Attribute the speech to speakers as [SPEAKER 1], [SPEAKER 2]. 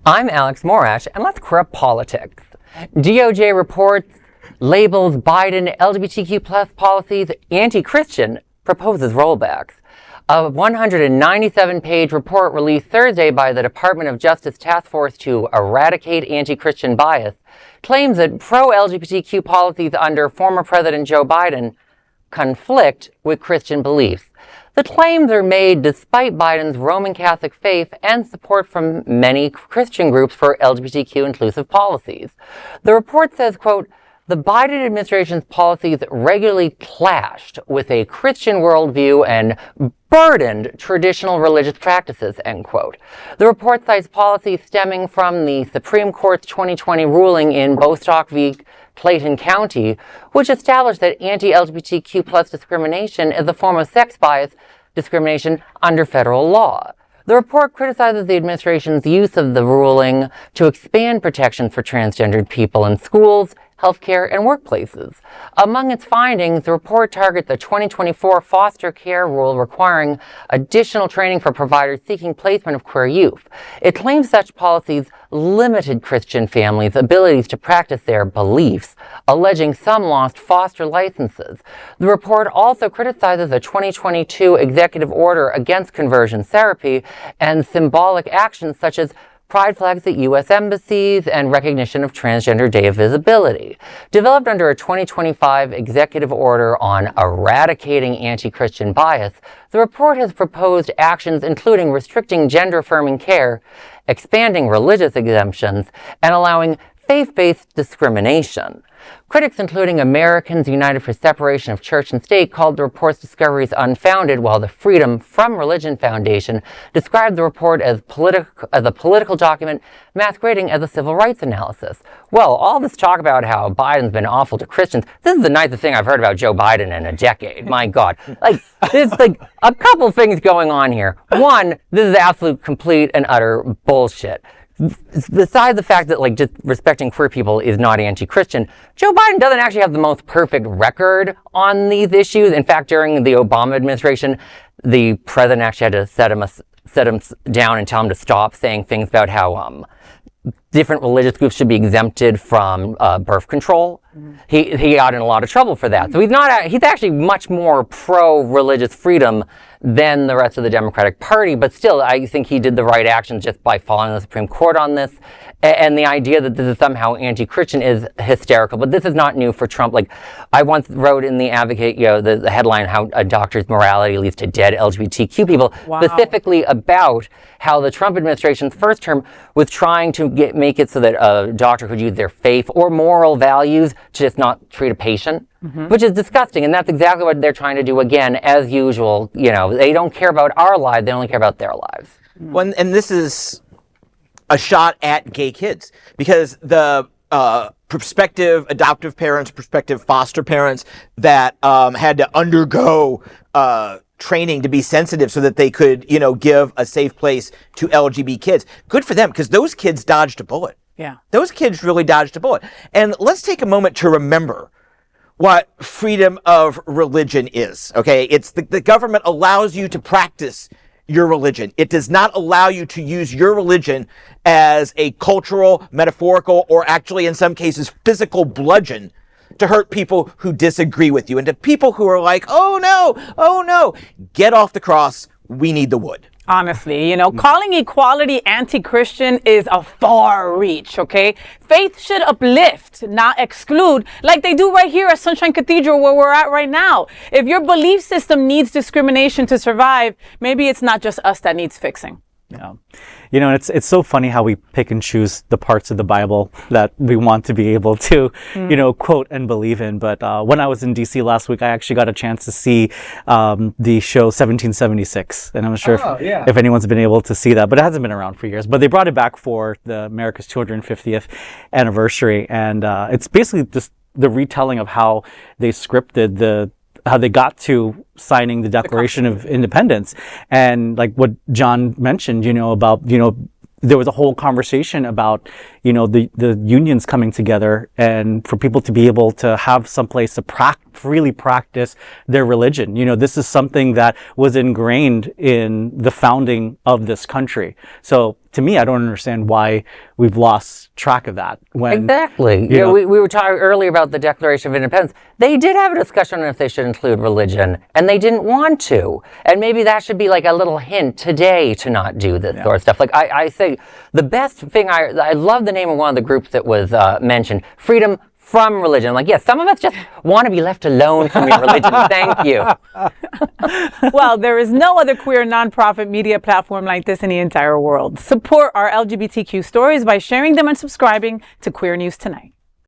[SPEAKER 1] I'm Alex Morash, and let's corrupt politics. DOJ reports labels Biden LGBTQ plus policies anti-Christian, proposes rollbacks. A 197-page report released Thursday by the Department of Justice Task Force to Eradicate Anti-Christian Bias claims that pro-LGBTQ policies under former President Joe Biden conflict with Christian beliefs. The claims are made despite Biden's Roman Catholic faith and support from many Christian groups for LGBTQ inclusive policies. The report says, quote, the Biden administration's policies regularly clashed with a Christian worldview and burdened traditional religious practices, end quote. The report cites policies stemming from the Supreme Court's 2020 ruling in Bostock v. Clayton County, which established that anti-LGBTQ plus discrimination is a form of sex bias discrimination under federal law. The report criticizes the administration's use of the ruling to expand protections for transgendered people in schools, healthcare, and workplaces. Among its findings, the report targets the 2024 foster care rule requiring additional training for providers seeking placement of queer youth. It claims such policies limited Christian families' abilities to practice their beliefs, alleging some lost foster licenses. The report also criticizes a 2022 executive order against conversion therapy and symbolic actions such as pride flags at U.S. embassies, and recognition of Transgender Day of Visibility. Developed under a 2025 executive order on eradicating anti-Christian bias, the report has proposed actions including restricting gender-affirming care, expanding religious exemptions, and allowing faith-based discrimination. Critics, including Americans United for Separation of Church and State, called the report's discoveries unfounded, while the Freedom from Religion Foundation described the report as a political document masquerading as a civil rights analysis. Well, all this talk about how Biden's been awful to Christians, this is the nicest thing I've heard about Joe Biden in a decade. My God. There's a couple things going on here. One, this is absolute, complete, and utter bullshit. Besides the fact that, just respecting queer people is not anti-Christian, Joe Biden doesn't actually have the most perfect record on these issues. In fact, during the Obama administration, the president actually had to set him down and tell him to stop saying things about how different religious groups should be exempted from birth control. Mm-hmm. He got in a lot of trouble for that. So he's actually much more pro-religious freedom than the rest of the Democratic Party, but still, I think he did the right actions just by following the Supreme Court on this. And the idea that this is somehow anti-Christian is hysterical, but this is not new for Trump. I once wrote in The Advocate, the headline, how a doctor's morality leads to dead LGBTQ people, wow, specifically about how the Trump administration's first term was trying to make it so that a doctor could use their faith or moral values to just not treat a patient. Mm-hmm. Which is disgusting, and that's exactly what they're trying to do again, as usual. They don't care about our lives, they only care about their lives.
[SPEAKER 2] Well, and this is a shot at gay kids, because the prospective adoptive parents, prospective foster parents that had to undergo training to be sensitive so that they could, give a safe place to LGBT kids. Good for them, because those kids dodged a bullet.
[SPEAKER 3] Yeah.
[SPEAKER 2] Those kids really dodged a bullet. And let's take a moment to remember what freedom of religion is, okay? It's the government allows you to practice your religion. It does not allow you to use your religion as a cultural, metaphorical, or actually in some cases physical bludgeon to hurt people who disagree with you, and to people who are like, oh no, get off the cross, we need the wood.
[SPEAKER 3] Honestly, calling equality anti-Christian is a far reach, okay? Faith should uplift, not exclude, like they do right here at Sunshine Cathedral where we're at right now. If your belief system needs discrimination to survive, maybe it's not just us that needs fixing.
[SPEAKER 4] Yeah. It's so funny how we pick and choose the parts of the Bible that we want to be able to, quote and believe in. But when I was in D.C. last week, I actually got a chance to see the show 1776. And I'm not sure if anyone's been able to see that, but it hasn't been around for years. But they brought it back for the America's 250th anniversary. And it's basically just the retelling of how they scripted how they got to signing the Declaration of Independence. And like what John mentioned, about, there was a whole conversation about, the unions coming together and for people to be able to have some place to freely practice their religion. This is something that was ingrained in the founding of this country. So to me, I don't understand why we've lost track of that.
[SPEAKER 1] Exactly. We were talking earlier about the Declaration of Independence. They did have a discussion on if they should include religion, and they didn't want to. And maybe that should be like a little hint today to not do this sort of stuff. Like I say, the best thing, I love the name of one of the groups that was mentioned, Freedom from Religion. Like, yes, some of us just want to be left alone from your religion. Thank you.
[SPEAKER 3] Well, there is no other queer nonprofit media platform like this in the entire world. Support our LGBTQ stories by sharing them and subscribing to Queer News Tonight.